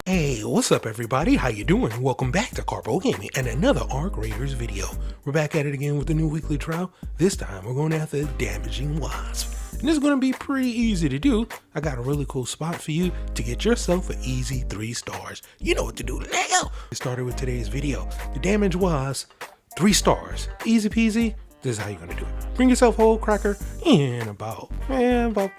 Hey, what's up everybody? How you doing? Welcome back to Karpo Gaming and another Arc Raiders video. We're back at it again with a new weekly trial. This time we're going after damaging Wasp. And this is going to be pretty easy to do. I got a really cool spot for you to get yourself an easy 3 stars. You know what to do now. We started with today's video. The damage Wasp, 3 stars. Easy peasy. This is how you're going to do it. Bring yourself a whole cracker in about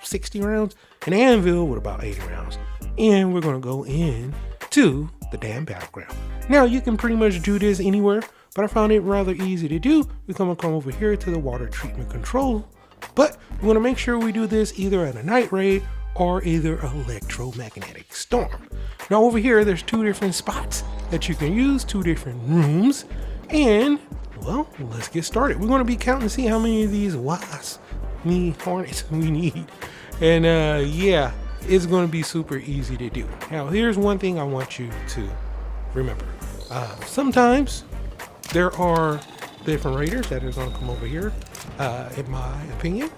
60 rounds. An anvil with about 80 rounds. And we're going to go in to the damn battleground. Now you can pretty much do this anywhere, but I found it rather easy to do. We come over here to the water treatment control, but we want to make sure we do this either at a night raid or either electromagnetic storm. Now over here, there's 2 different spots that you can use, 2 different rooms, and well, let's get started. We're going to be counting to see how many of these wasps, hornets we need. And yeah, it's going to be super easy to do. Now, here's one thing I want you to remember. Sometimes there are different raiders that are going to come over here. In my opinion,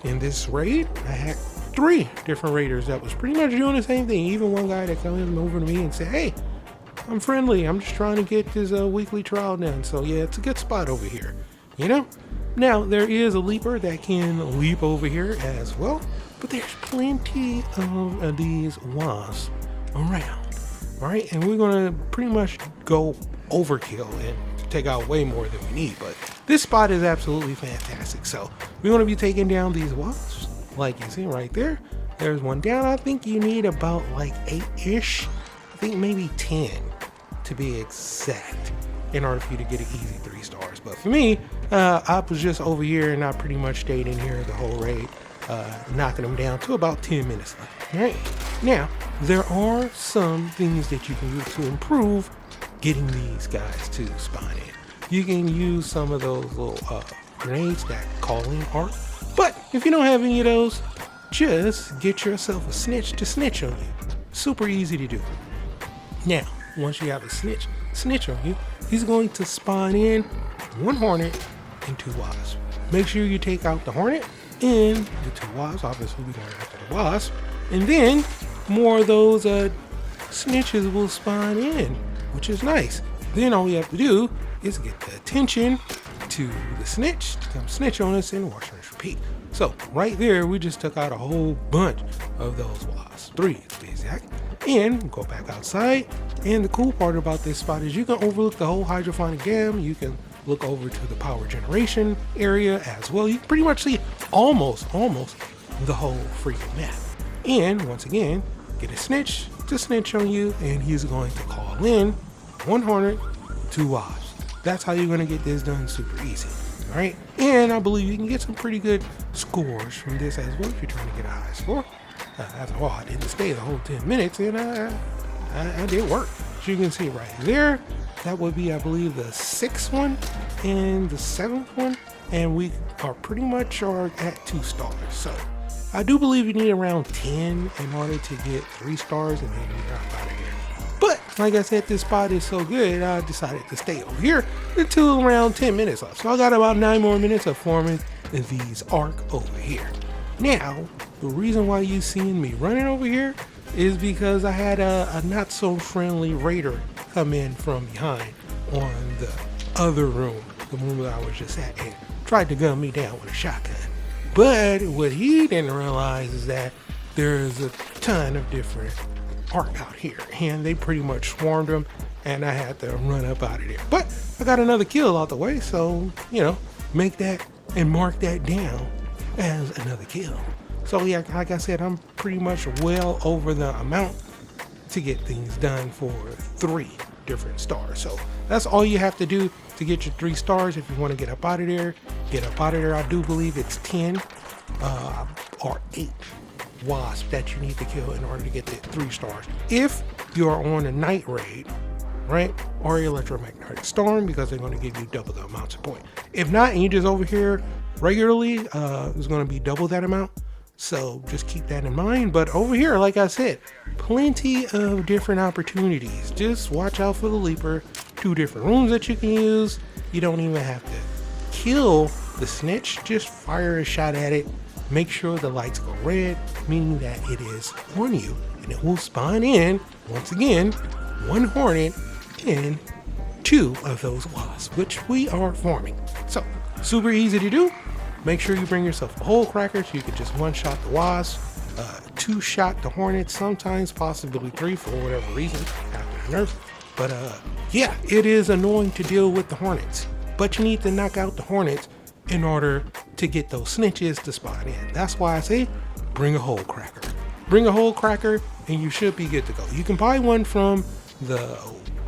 in this raid, I had 3 different raiders that was pretty much doing the same thing. Even one guy that came over to me and said, hey, I'm friendly. I'm just trying to get this weekly trial done. So yeah, it's a good spot over here, you know? Now, there is a leaper that can leap over here as well. But there's plenty of these wasps around, all right? And we're gonna pretty much go overkill and take out way more than we need, but this spot is absolutely fantastic. So we're gonna be taking down these wasps, like you see right there. There's one down. I think you need about like 8-ish. I think maybe 10 to be exact in order for you to get an easy 3 stars. But for me, I was just over here and I pretty much stayed in here the whole raid. Knocking them down to about 10 minutes left. All right. Now, there are some things that you can use to improve getting these guys to spawn in. You can use some of those little grenades that calling arc. But if you don't have any of those, just get yourself a snitch to snitch on you. Super easy to do. Now, once you have a snitch on you, he's going to spawn in 1 hornet and 2 wasps. Make sure you take out the hornet and the 2 wasps. Obviously we're going after the wasp, and then more of those snitches will spawn in, which is nice. Then all we have to do is get the attention to the snitch to come snitch on us and wash and repeat. So right there, we just took out a whole bunch of those wasps, 3 to be exact, and go back outside. And the cool part about this spot is you can overlook the whole hydroponic dam. You can look over to the power generation area as well. You can pretty much see almost the whole freaking map. And once again, get a snitch to snitch on you, and he's going to call in 1 hornet, 2 wasps. That's how you're going to get this done super easy. All right. And I believe you can get some pretty good scores from this as well if you're trying to get a high score. After all, I didn't stay the whole 10 minutes, and I did work. As you can see right there, that would be, I believe, the 6th one and the 7th one, and we are pretty much at 2 stars. So I do believe you need around 10 in order to get 3 stars, and then you're out of here. But like I said, this spot is so good, I decided to stay over here until around 10 minutes left. So I got about 9 more minutes of forming these arc over here. Now, the reason why you seeing me running over here is because I had a not so friendly raider come in from behind on the other room, the room that I was just at, and tried to gun me down with a shotgun. But what he didn't realize is that there's a ton of different arc out here, and they pretty much swarmed him, and I had to run up out of there. But I got another kill out the way, so you know, make that and mark that down as another kill. So yeah, like I said, I'm pretty much well over the amount to get things done for 3 different stars. So that's all you have to do to get your 3 stars. If you want to get up out of there, get up out of there. I do believe it's 10 or 8 wasps that you need to kill in order to get the 3 stars. If you are on a night raid, right, or electromagnetic storm, because they're going to give you double the amounts of points. If not, and you just over here regularly, it's going to be double that amount. So just keep that in mind. But over here, like I said, plenty of different opportunities. Just watch out for the leaper. 2 different rooms that you can use. You don't even have to kill the snitch. Just fire a shot at it. Make sure the lights go red, meaning that it is on you and it will spawn in, once again, 1 hornet and 2 of those wasps, which we are farming. So, super easy to do. Make sure you bring yourself a hole cracker so you can just one-shot the wasp, 2-shot the hornets, sometimes possibly 3 for whatever reason after the nerf. But yeah, it is annoying to deal with the hornets, but you need to knock out the hornets in order to get those snitches to spawn in. That's why I say bring a hole cracker. Bring a hole cracker and you should be good to go. You can buy one from the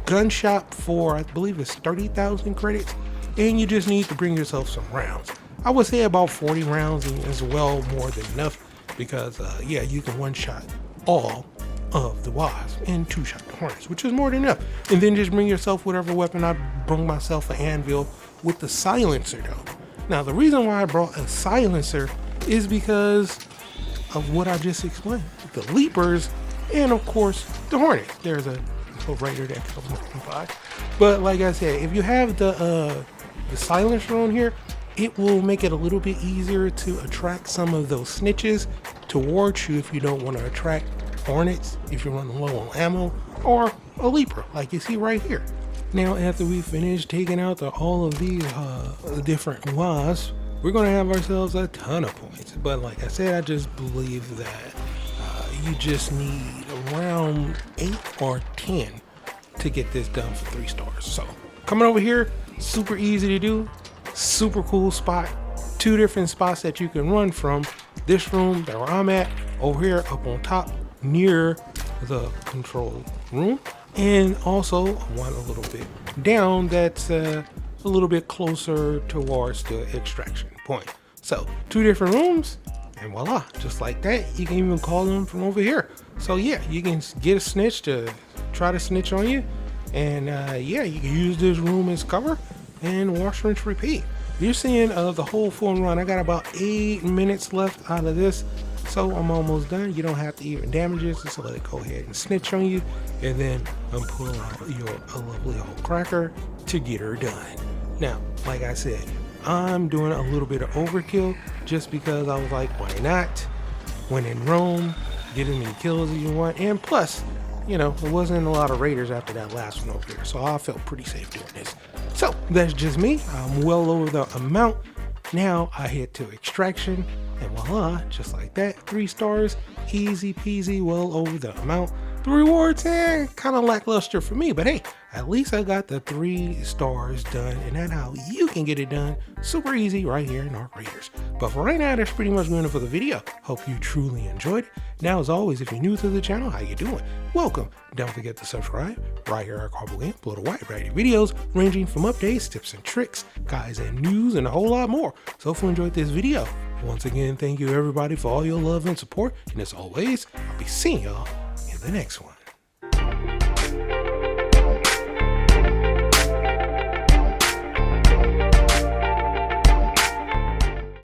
gun shop for, I believe it's 30,000 credits, and you just need to bring yourself some rounds. I would say about 40 rounds is well more than enough, because yeah, you can one-shot all of the wasps and 2-shot the hornets, which is more than enough. And then just bring yourself whatever weapon. I brought myself an anvil with the silencer though. Now the reason why I brought a silencer is because of what I just explained, the leapers and of course the hornets. There's a raider that comes by, but like I said, if you have the silencer on here, it will make it a little bit easier to attract some of those snitches towards you if you don't want to attract hornets, if you're running low on ammo, or a leaper like you see right here. Now after we finish taking out all of these different wasps, we're going to have ourselves a ton of points. But like I said, I just believe that you just need around 8 or 10 to get this done for 3 stars. So coming over here, super easy to do, super cool spot. 2 different spots that you can run from. This room that where I'm at, over here up on top near the control room, and also one a little bit down that's a little bit closer towards the extraction point. So 2 different rooms, and voila, just like that. You can even call them from over here. So yeah, you can get a snitch to try to snitch on you, and yeah, you can use this room as cover and wash, rinse, repeat. You're seeing the whole full run. I got about 8 minutes left out of this, so I'm almost done. You don't have to even damage it, just let it go ahead and snitch on you, and then I'm pulling out a lovely old cracker to get her done. Now, like I said, I'm doing a little bit of overkill just because I was like, why not? When in Rome, get as many kills as you want, and plus, you know, there wasn't a lot of raiders after that last one over here, so I felt pretty safe doing this. So that's just me. I'm well over the amount. Now I head to extraction, and voila, just like that, 3 stars, easy peasy, well over the amount. The rewards, kind of lackluster for me, but hey, at least I got the 3 stars done, and that's how you can get it done super easy right here in Arc Raiders. But for right now, that's pretty much doing it for the video. Hope you truly enjoyed it. Now, as always, if you're new to the channel, how you doing? Welcome. Don't forget to subscribe. Right here at Karpo Gaming, upload a wide variety of videos ranging from updates, tips and tricks, guides and news, and a whole lot more. So if you enjoyed this video, once again, thank you everybody for all your love and support. And as always, I'll be seeing y'all in the next one.